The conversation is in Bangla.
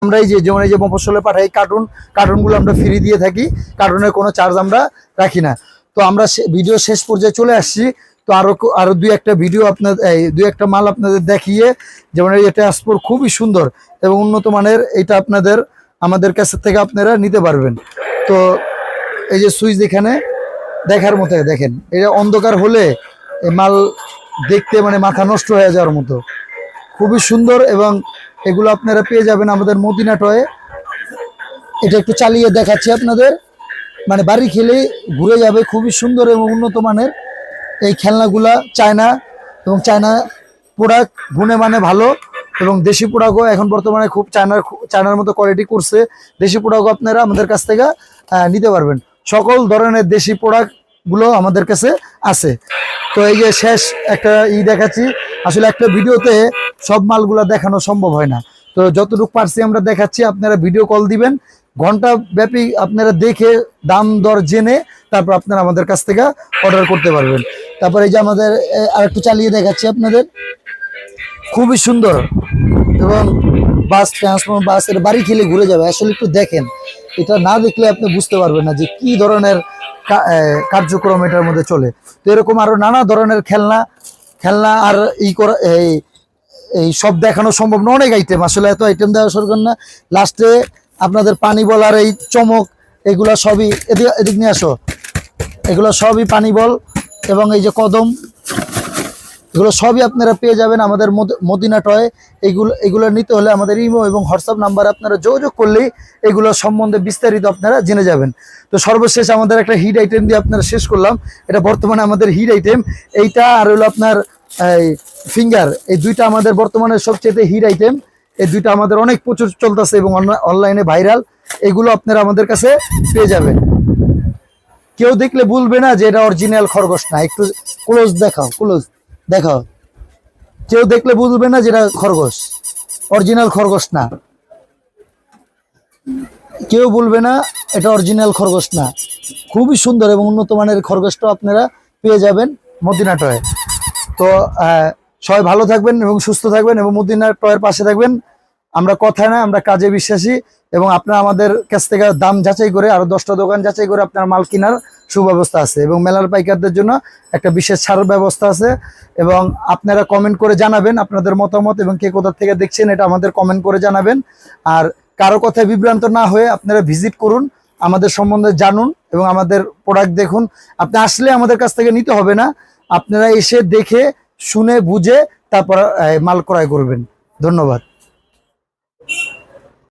আমরা এই যে যেমন এই যে মফস্বলে পাঠাই কার্টুনগুলো আমরা ফ্রি দিয়ে থাকি, কার্টুনের কোনো চার্জ আমরা রাখি না। তো আমরা ভিডিও শেষ পর্যায়ে চলে আসছি। তো আরো দুই একটা ভিডিও দুই একটা মাল আপনাদের দেখিয়ে, যেমন এই ট্রান্সপোর্ট খুবই সুন্দর এবং উন্নত মানের, এটা আপনাদের আমাদের কাছ থেকে আপনারা নিতে পারবেন। তো এই যে সুইচ এখানে দেখার মতো, দেখেন এটা অন্ধকার হলে এই মাল দেখতে মানে মাথা নষ্ট হয়ে যাওয়ার মতো, খুবই সুন্দর। এবং এগুলো আপনারা পেয়ে যাবেন আমাদের মদিনা টয়ে। এটা একটু চালিয়ে দেখাচ্ছি আপনাদের, মানে বাড়ি খেলে ঘুরে যাবে, খুবই সুন্দর এবং উন্নত মানের এই খেলনাগুলা। চায়না এবং চায়না প্রোডাক্ট গুণে মানে ভালো, এবং দেশি প্রোডাক্টও এখন বর্তমানে খুব চায়নার মতো কোয়ালিটি করছে। দেশি প্রোডাক্টও আপনারা আমাদের কাছ থেকে নিতে পারবেন। সকল ধরনের দেশি প্রোডাক্টগুলো আমাদের কাছে আছে। তো এই যে শেষ একটা দেখাচ্ছি, আসলে একটা ভিডিওতে সব মালগুলা দেখানো সম্ভব হয় না, তো যতটুকু পারছি আমরা দেখাচ্ছি। আপনারা ভিডিও কল দিবেন, ঘন্টা ব্যাপী আপনারা দেখে দাম দর জেনে তারপর আপনারা আমাদের কাছ থেকে অর্ডার করতে পারবেন। তারপর এই যে আমাদের আরেকটু চালিয়ে দেখাচ্ছি আপনাদের, খুবই সুন্দর। এবং বাসের বাড়ি খেলে ঘুরে যাবে। আসলে একটু দেখেন, এটা না দেখলে আপনি বুঝতে পারবেন না যে কি ধরনের কার্যক্রম এটার মধ্যে চলে। তো এরকম আরো নানা ধরনের খেলনা আর এই সব দেখানো সম্ভব না, অনেক আইটেম, আসলে এত আইটেম দেওয়া সরকার না। লাস্টে আপনাদের পানি বল আর এই চমক, এগুলা সবই এদিক নিয়ে আসো, এগুলো সবই পানি বল এবং এই যে কদম, এগুলো সবই আপনারা পেয়ে যাবেন আমাদের মদিনা টয়ে। এগুলো নিতে হলে আমাদের ইমো এবং হোয়াটসঅ্যাপ নাম্বারে আপনারা যোগাযোগ করলেই এগুলো সম্বন্ধে বিস্তারিত আপনারা জেনে যাবেন। তো সর্বশেষ আমাদের একটা হিট আইটেম দিয়ে আপনারা শেষ করলাম, এটা বর্তমানে আমাদের হিট আইটেম। এইটা আর হলো আপনার ফিঙ্গার, এই দুইটা আমাদের বর্তমানে সবচেয়ে হিট আইটেম। এই দুইটা আমাদের অনেক প্রচুর চলতেছে এবং অনলাইনে ভাইরাল। এগুলো আপনারা আমাদের কাছে পেয়ে যাবেন। কেউ দেখলে বলবে না যে এটা অরিজিনাল খরগোশ না। একটু ক্লোজ দেখাও, কেউ দেখলে বুঝবে না যেটা খরগোশ, অরিজিনাল খরগোশ না। কেউ বলবে না এটা অরিজিনাল খরগোশ না। খুবই সুন্দর এবং উন্নত মানের খরগোশটা আপনারা পেয়ে যাবেন মদিনা টয়ে। তো সবাই ভালো থাকবেন এবং সুস্থ থাকবেন এবং মদিনা টয়ের পাশে থাকবেন। আমরা কথায় না, আমরা কাজে বিশ্বাসী। এবং আপনারা আমাদের কাছ থেকে দাম যাচাই করে, আরো 10টা দোকান যাচাই করে আপনার মাল কেনার সুব্যবস্থা আছে। এবং মেলার পাইকারদের জন্য একটা বিশেষ ছাড়ের ব্যবস্থা আছে। এবং আপনারা কমেন্ট করে জানাবেন আপনাদের মতামত, এবং কে কোথা থেকে দেখছেন এটা আমাদের কমেন্ট করে জানাবেন। আর কারো কথায় বিভ্রান্ত না হয়ে আপনারা ভিজিট করুন, আমাদের সম্বন্ধে জানুন এবং আমাদের প্রোডাক্ট দেখুন। আপনি আসলে আমাদের কাছ থেকে নিতে হবে না, আপনারা এসে দেখে শুনে বুঝে তারপর মাল ক্রয় করবেন। ধন্যবাদ।